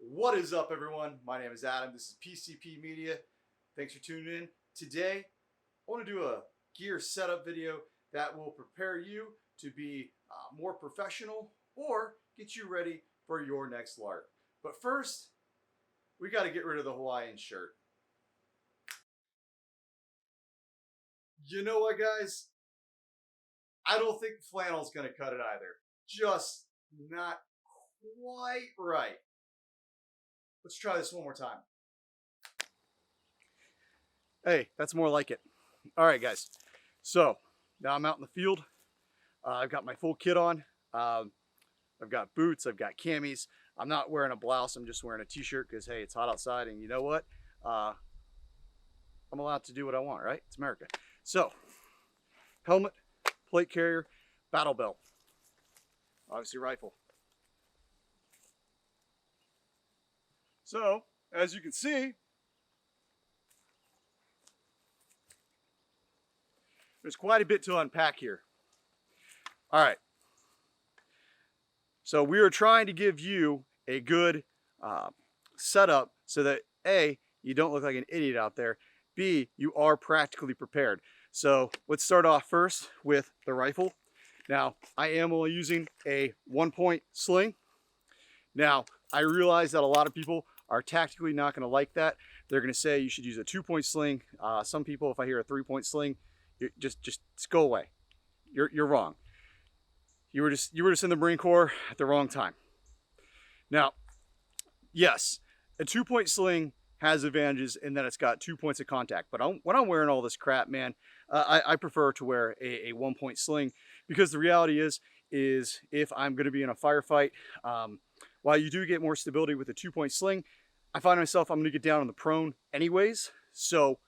What is up, everyone? My name is Adam. This is PCP Media. Thanks for tuning in. Today, I want to do a gear setup video that will prepare you to be more professional or get you ready for your next lark. But first, we got to get rid of the Hawaiian shirt. You know what, guys? I don't think flannel's going to cut it either. Just not quite right. Let's try this one more time. Hey, that's more like it. All right, guys. So now I'm out in the field. I've got my full kit on. I've got boots. I've got camis. I'm not wearing a blouse. I'm just wearing a t-shirt because, hey, it's hot outside. And you know what? I'm allowed to do what I want, right? It's America. So helmet, plate carrier, battle belt. Obviously rifle. So, as you can see, there's quite a bit to unpack here. All right. So we are trying to give you a good setup so that A, you don't look like an idiot out there. B, you are practically prepared. So let's start off first with the rifle. Now, I am only using a 1-point sling. Now, I realize that a lot of people are tactically not going to like that. They're going to say you should use a 2-point sling. Some people, if I hear a 3-point sling, just go away. You're wrong. You were just in the Marine Corps at the wrong time. Now, yes, a 2-point sling has advantages in that it's got 2 points of contact. But when I'm wearing all this crap, man, I prefer to wear a 1-point sling because the reality is if I'm going to be in a firefight, while you do get more stability with a 2-point sling, I find myself I'm going to get down on the prone anyways. So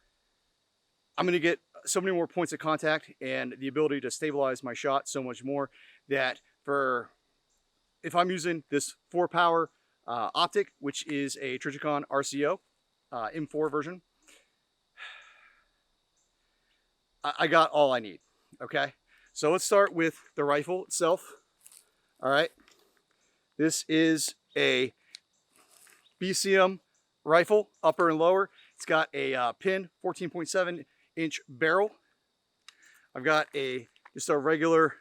I'm going to get so many more points of contact and the ability to stabilize my shot so much more that if I'm using this 4-power optic, which is a Trijicon RCO M4 version, I got all I need. Okay, so let's start with the rifle itself. All right. This is a BCM rifle, upper and lower. It's got a pin 14.7-inch barrel. I've got just a regular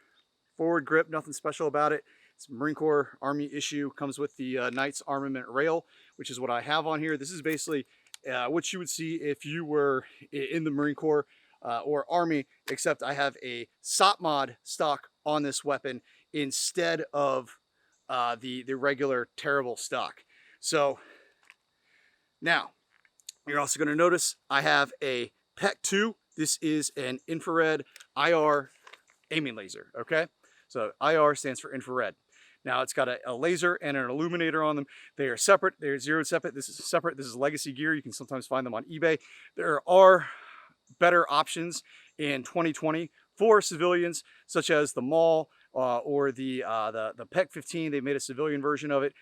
forward grip, nothing special about it. It's Marine Corps Army issue, comes with the Knight's Armament rail, which is what I have on here. This is basically what you would see if you were in the Marine Corps or Army, except I have a SOP mod stock on this weapon instead of the regular terrible stock. So now you're also going to notice I have a PEC 2. This is an infrared IR aiming laser. Okay, so IR stands for infrared. Now it's got a laser and an illuminator on them. They are separate. They're zeroed separate. This is separate. This is legacy gear. You can sometimes find them on eBay. There are better options in 2020 for civilians, such as the MAL or the PEC 15. They made a civilian version of it.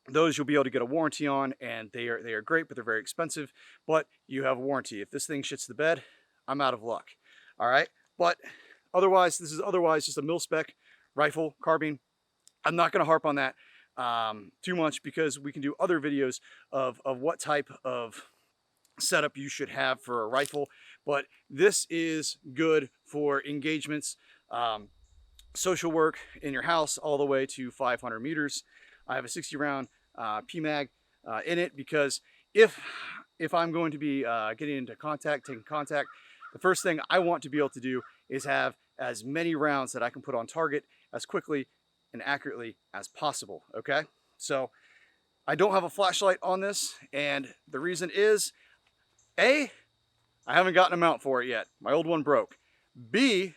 Those you'll be able to get a warranty on, and they are great, but they're very expensive. But you have a warranty. If this thing shits the bed, I'm out of luck. All right, but otherwise, this is just a mil-spec rifle carbine. I'm not going to harp on that too much because we can do other videos of what type of setup you should have for a rifle. But this is good for engagements, social work in your house, all the way to 500 meters. I have a 60-round PMAG in it because if I'm going to be getting into contact, taking contact, the first thing I want to be able to do is have as many rounds that I can put on target as quickly and accurately as possible. Okay, so I don't have a flashlight on this, and the reason is A, I haven't gotten a mount for it yet. My old one broke. B,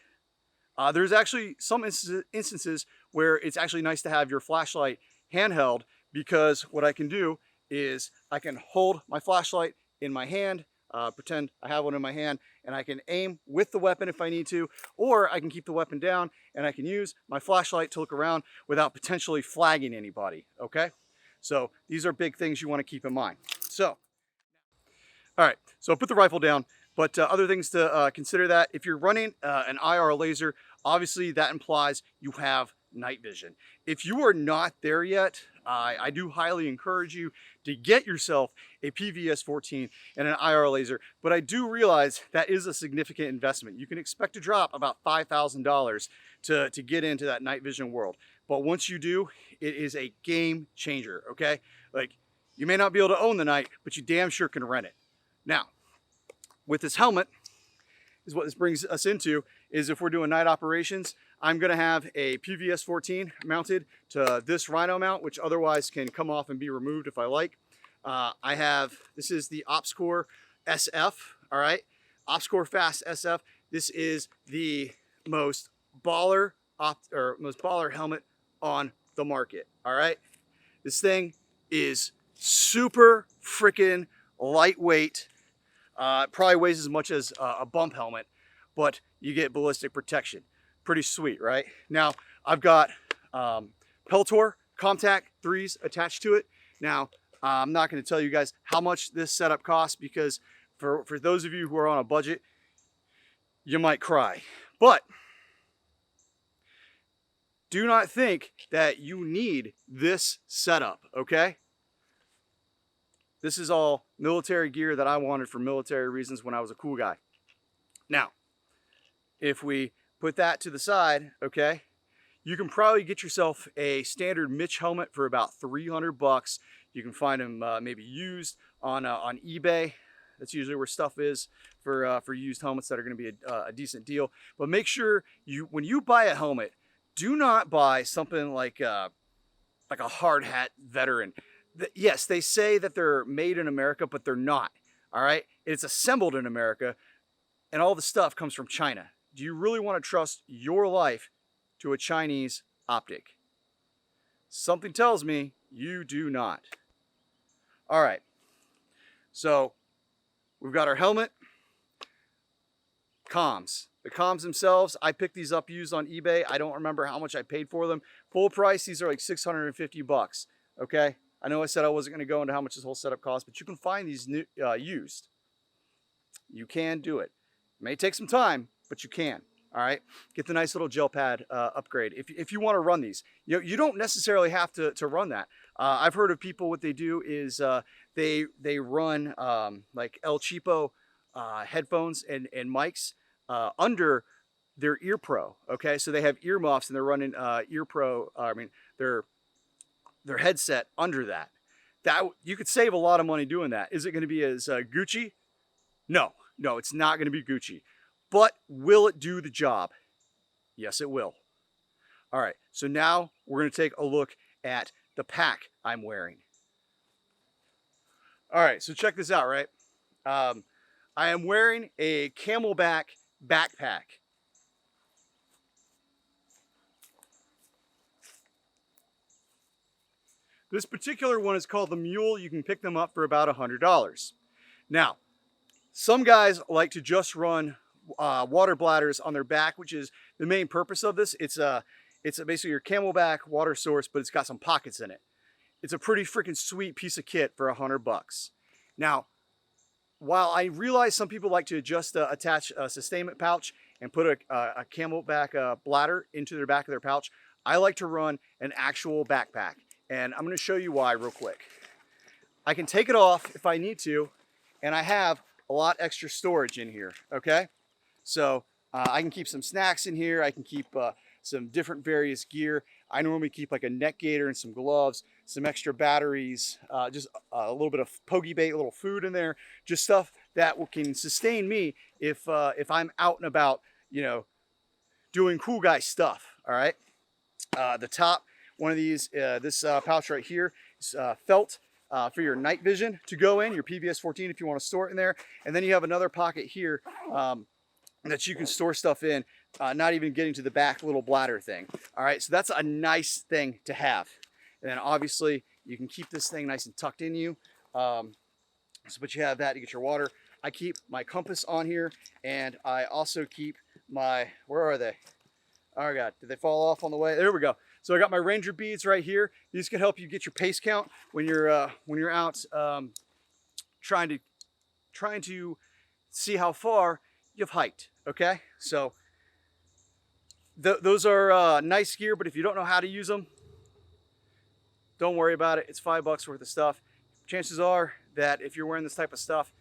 there's actually some instances where it's actually nice to have your flashlight handheld, because what I can do is I can hold my flashlight in my hand, pretend I have one in my hand, and I can aim with the weapon if I need to, or I can keep the weapon down and I can use my flashlight to look around without potentially flagging anybody. Okay, so these are big things you want to keep in mind. So all right, so put the rifle down, but other things to consider: that if you're running an IR laser, obviously that implies you have night vision. If you are not there yet, I do highly encourage you to get yourself a PVS 14 and an IR laser, but I do realize that is a significant investment. You can expect to drop about $5,000 to get into that night vision world. But once you do, it is a game changer, okay? Like, you may not be able to own the night, but you damn sure can rent it. Now, with this helmet, is what this brings us into, is if we're doing night operations, I'm gonna have a PVS 14 mounted to this Rhino mount, which otherwise can come off and be removed if I like. This is the OpsCore SF, all right? OpsCore Fast SF. This is the most baller helmet on the market, all right? This thing is super freaking lightweight. It probably weighs as much as a bump helmet, but you get ballistic protection. Pretty sweet, right? Now, I've got Peltor Comtac 3s attached to it. Now, I'm not going to tell you guys how much this setup costs, because for those of you who are on a budget, you might cry. But do not think that you need this setup, okay? This is all military gear that I wanted for military reasons when I was a cool guy. Now, if we put that to the side, okay, you can probably get yourself a standard Mitch helmet for about 300 bucks. You can find them maybe used on eBay. That's usually where stuff is for used helmets that are going to be a decent deal. But make sure when you buy a helmet, do not buy something like a hard hat veteran. Yes, they say that they're made in America, but they're not. All right, it's assembled in America, and all the stuff comes from China. Do you really want to trust your life to a Chinese optic? Something tells me you do not. All right, so we've got our helmet, comms. The comms themselves, I picked these up used on eBay. I don't remember how much I paid for them. Full price, these are like 650 bucks, okay? I know I said I wasn't gonna go into how much this whole setup costs, but you can find these used. You can do it. It may take some time, but you can, all right? Get the nice little gel pad upgrade. If you wanna run these, you don't necessarily have to run that. I've heard of people, what they do is they run like El Cheapo headphones and mics under their ear pro, okay? So they have earmuffs and they're running their headset under that. You could save a lot of money doing that. Is it gonna be as Gucci? No, it's not gonna be Gucci. But will it do the job? Yes, it will. All right, so now we're gonna take a look at the pack I'm wearing. All right, so check this out, right? I am wearing a Camelback backpack. This particular one is called the Mule. You can pick them up for about $100. Now, some guys like to just run water bladders on their back, which is the main purpose of this. It's basically your Camelback water source, but it's got some pockets in it. It's a pretty freaking sweet piece of kit for $100. Now, while I realize some people like to just attach a sustainment pouch and put a Camelback bladder into their back of their pouch, I like to run an actual backpack. And I'm gonna show you why real quick. I can take it off if I need to, and I have a lot extra storage in here, okay? So I can keep some snacks in here. I can keep some different various gear. I normally keep like a neck gaiter and some gloves, some extra batteries, just a little bit of pokey bait, a little food in there, just stuff that can sustain me if I'm out and about, doing cool guy stuff, all right? The top, one of these, this pouch right here is felt for your night vision to go in, your PVS 14 if you want to store it in there. And then you have another pocket here that you can store stuff in, not even getting to the back little bladder thing. All right, so that's a nice thing to have. And then obviously you can keep this thing nice and tucked in you. But you have that to get your water. I keep my compass on here, and I also keep my, where are they? Oh God, did they fall off on the way? There we go. So I got my Ranger beads right here. These can help you get your pace count when you're out trying to see how far you've hiked. Okay, so those are nice gear, but if you don't know how to use them, don't worry about it. It's $5 worth of stuff. Chances are that if you're wearing this type of stuff,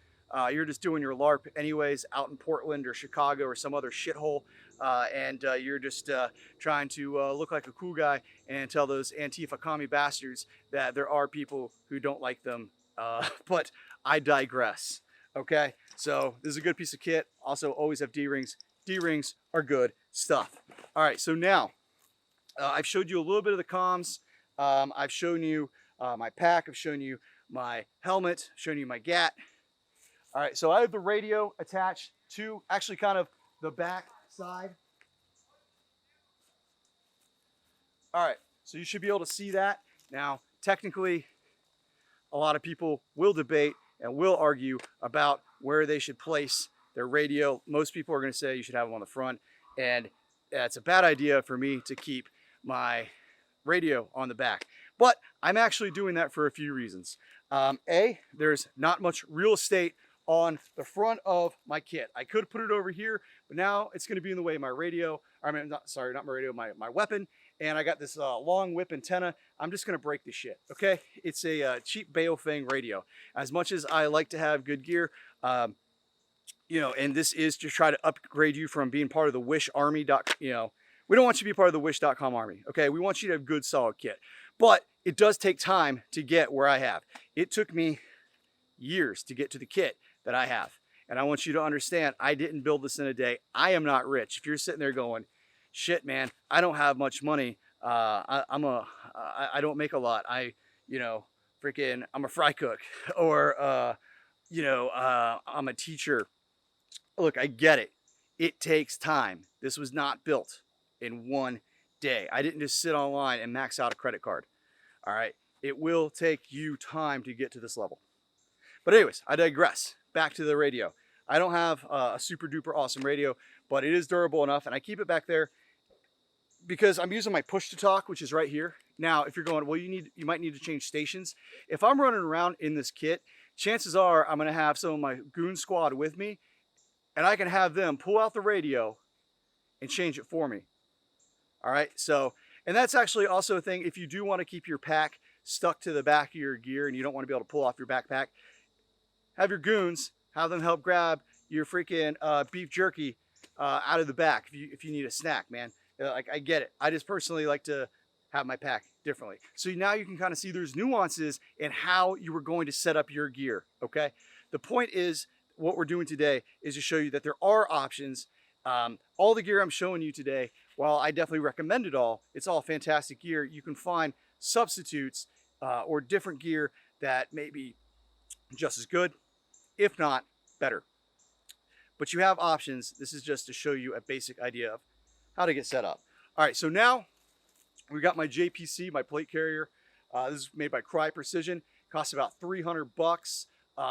you're just doing your LARP anyways out in Portland or Chicago or some other shithole, and you're just trying to look like a cool guy and tell those Antifa commie bastards that there are people who don't like them. But I digress. Okay, so this is a good piece of kit. Also, always have D-rings. D-rings are good stuff. All right, so now I've showed you a little bit of the comms. I've shown you my pack. I've shown you my helmet. Shown you my GAT. All right, so I have the radio attached to actually kind of the back side. All right, so you should be able to see that. Now, technically, a lot of people will debate and will argue about where they should place their radio. Most people are going to say you should have them on the front, and it's a bad idea for me to keep my radio on the back. But I'm actually doing that for a few reasons. A, there's not much real estate on the front of my kit. I could put it over here, but now it's going to be in the way of my radio. I mean, not my radio, my weapon. And I got this long whip antenna. I'm just going to break this shit, okay? It's a cheap Baofeng radio. As much as I like to have good gear, you know, and this is to try to upgrade you from being part of the Wish Army. You know, we don't want you to be part of the Wish.com army, okay? We want you to have good, solid kit. But it does take time to get where I have. It took me years to get to the kit that I have. And I want you to understand, I didn't build this in a day. I am not rich. If you're sitting there going, shit, man, I don't have much money. I don't make a lot. You know, freaking, I'm a fry cook or, you know, I'm a teacher. Look, I get it. It takes time. This was not built in one day. I didn't just sit online and max out a credit card. All right. It will take you time to get to this level. But anyways, I digress. Back to the radio. I don't have a super duper awesome radio, but it is durable enough, and I keep it back there because I'm using my push to talk, which is right here. Now, if you're going, well, you might need to change stations. If I'm running around in this kit, chances are I'm going to have some of my goon squad with me, and I can have them pull out the radio and change it for me. All right, so, and that's actually also a thing. If you do want to keep your pack stuck to the back of your gear and you don't want to be able to pull off your backpack, have your goons, have them help grab your freaking beef jerky out of the back if you need a snack, man. Like, I get it. I just personally like to have my pack differently. So now you can kind of see there's nuances in how you were going to set up your gear, okay? The point is, what we're doing today is to show you that there are options. All the gear I'm showing you today, while I definitely recommend it all, it's all fantastic gear. You can find substitutes or different gear that may be just as good, if not better. But you have options. This is just to show you a basic idea of how to get set up. All right, so now we got my JPC, my plate carrier. This is made by Cry Precision. Costs about $300.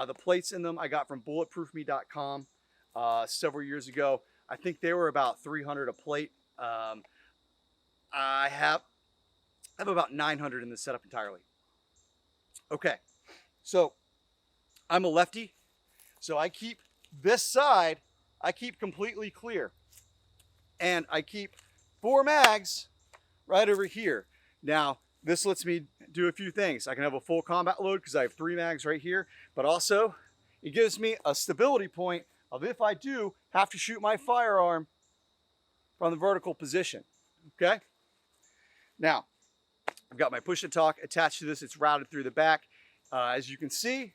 The plates in them I got from bulletproofme.com several years ago. I think they were about $300 a plate. I have about 900 in this setup entirely. Okay, so I'm a lefty, so I keep this side, I keep completely clear. And I keep 4 mags right over here. Now, this lets me do a few things. I can have a full combat load because I have 3 mags right here, but also it gives me a stability point of if I do have to shoot my firearm from the vertical position, okay? Now, I've got my push to talk attached to this. It's routed through the back. As you can see,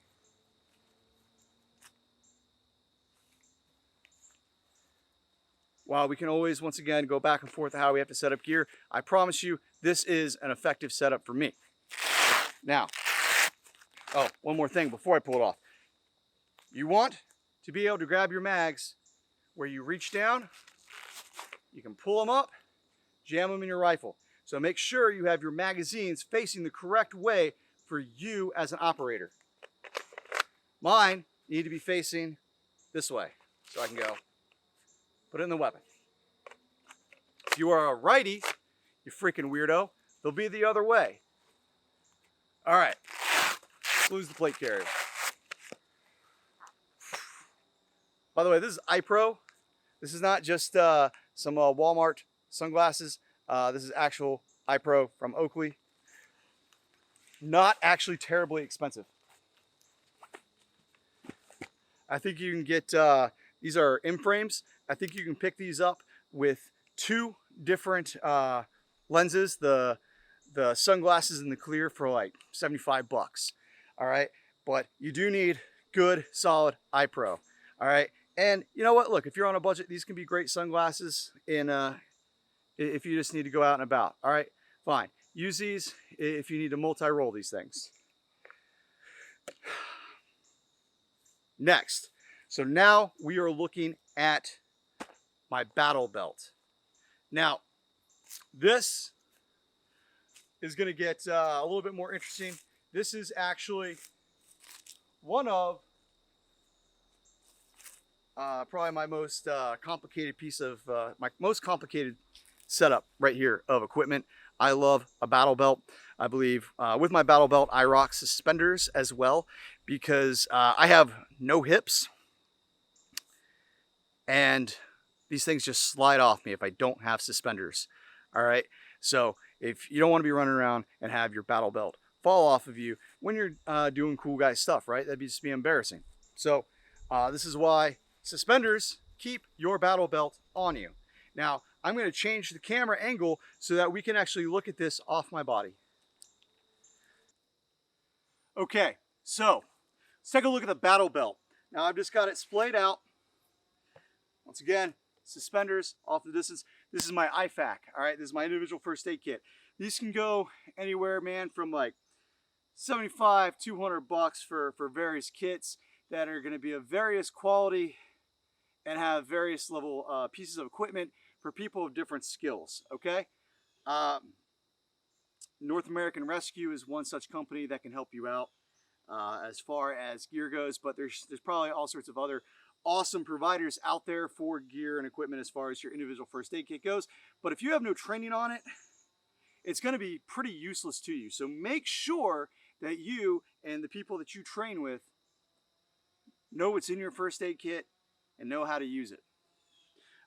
while we can always, once again, go back and forth how we have to set up gear, I promise you this is an effective setup for me. Now, oh, one more thing before I pull it off. You want to be able to grab your mags where you reach down, you can pull them up, jam them in your rifle. So make sure you have your magazines facing the correct way for you as an operator. Mine need to be facing this way, so I can go put it in the weapon. If you are a righty, you freaking weirdo, they'll be the other way. All right, lose the plate carrier. By the way, this is iPro. This is not just some Walmart sunglasses. This is actual iPro from Oakley. not actually terribly expensive. I think you can get, these are M frames. I think you can pick these up with two different lenses, the sunglasses and the clear, for like 75 bucks. All right. But you do need good, solid eye pro. All right. And you know what? Look, if you're on a budget, these can be great sunglasses in, if you just need to go out and about. All right. Fine. Use these if you need to multi-roll these things. Next, so now we are looking at my battle belt. Now, this is going to get a little bit more interesting. This is actually one of probably my most complicated piece of, my most complicated setup right here of equipment. I love a battle belt. I believe with my battle belt, I rock suspenders as well because I have no hips and these things just slide off me if I don't have suspenders. All right. So if you don't want to be running around and have your battle belt fall off of you when you're doing cool guy stuff, right? That'd just be embarrassing. So this is why suspenders keep your battle belt on you. Now, I'm going to change the camera angle so that we can actually look at this off my body. Okay, so let's take a look at the battle belt. Now I've just got it splayed out. Once again, suspenders off the distance. This is my IFAK, all right? This is my individual first aid kit. These can go anywhere, man, from like 75, 200 bucks for various kits that are going to be of various quality and have various level pieces of equipment for people of different skills, okay? North American Rescue is one such company that can help you out as far as gear goes, but there's probably all sorts of other awesome providers out there for gear and equipment as far as your individual first aid kit goes. But if you have no training on it, it's going to be pretty useless to you. So make sure that you and the people that you train with know what's in your first aid kit and know how to use it.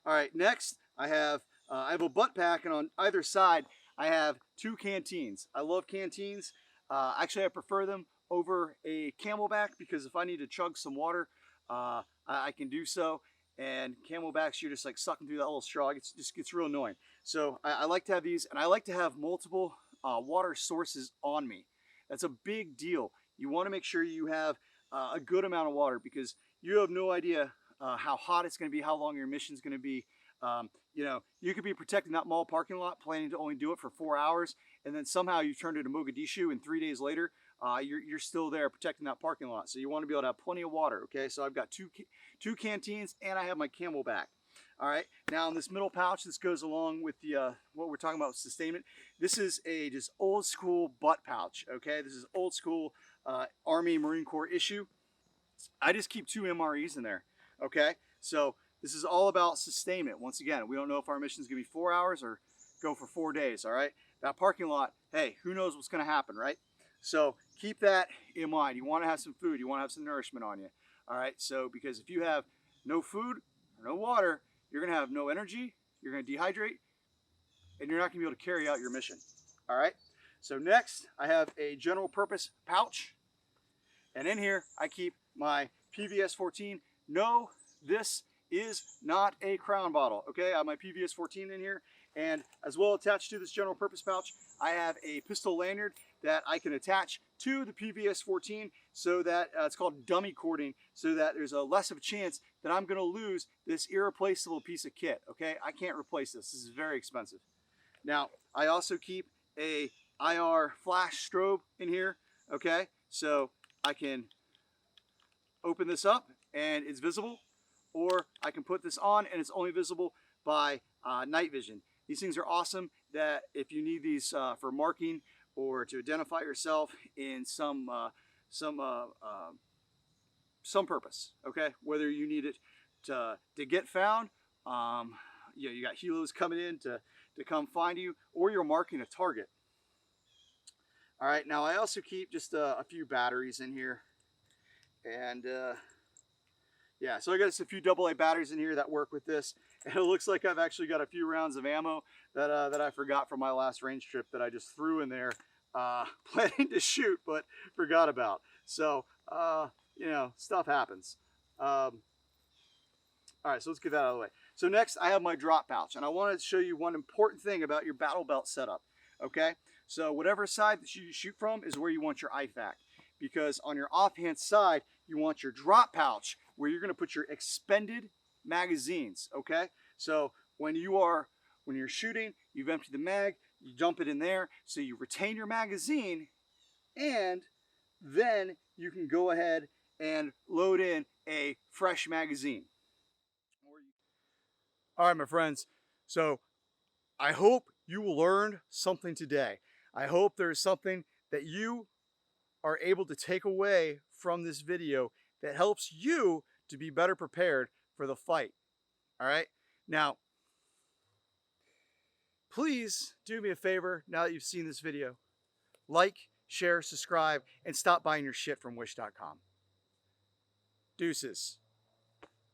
All right, next I have a butt pack, and on either side I have two canteens. I love canteens. Actually, I prefer them over a Camelback because if I need to chug some water, I can do so. And Camelbacks, you're just like sucking through that little straw. It just gets real annoying. So I like to have these, and I like to have multiple water sources on me. That's a big deal. You want to make sure you have a good amount of water because you have no idea how hot it's going to be, how long your mission's going to be. You know, you could be protecting that mall parking lot, planning to only do it for 4 hours, and then somehow you turned it to Mogadishu, and 3 days later, you're still there protecting that parking lot. So you want to be able to have plenty of water, okay? So I've got two canteens, and I have my Camelback. All right, now in this middle pouch, this goes along with the what we're talking about, sustainment. This is a just old school butt pouch, okay? This is old school Army Marine Corps issue. I just keep 2 MREs in there, okay? So this is all about sustainment. Once again, we don't know if our mission is going to be 4 hours or go for 4 days, all right? That parking lot, hey, who knows what's going to happen, right? So keep that in mind. You want to have some food. You want to have some nourishment on you, all right? So because if you have no food or no water, you're going to have no energy, you're going to dehydrate, and you're not going to be able to carry out your mission, all right? So next, I have a general purpose pouch, and in here, I keep my PVS 14. No, this is not a Crown bottle, okay? I have my PVS 14 in here, and as well attached to this general purpose pouch, I have a pistol lanyard that I can attach to the PVS 14 so that it's called dummy cording, so that there's a less of a chance that I'm gonna lose this irreplaceable piece of kit, okay? I can't replace this. This is very expensive. Now, I also keep a IR flash strobe in here, okay? So I can open this up and it's visible, or I can put this on and it's only visible by night vision. These things are awesome that if you need these for marking or to identify yourself in some purpose, okay? Whether you need it to get found, you know, you got helos coming in to come find you, or you're marking a target. All right, now I also keep just a few batteries in here, and yeah, so I got just a few AA batteries in here that work with this, and it looks like I've actually got a few rounds of ammo that I forgot from my last range trip that I just threw in there planning to shoot, but forgot about. So, you know, stuff happens. All right, so let's get that out of the way. So next, I have my drop pouch, and I wanted to show you one important thing about your battle belt setup, okay? So whatever side that you shoot from is where you want your IFAK, because on your offhand side, you want your drop pouch where you're gonna put your expended magazines, okay? So when you're shooting, you've emptied the mag, you dump it in there, so you retain your magazine, and then you can go ahead and load in a fresh magazine. All right, my friends. So I hope you learned something today. I hope there's something that you are able to take away from this video that helps you to be better prepared for the fight. All right. Now, please do me a favor now that you've seen this video. Like, share, subscribe, and stop buying your shit from wish.com. Deuces.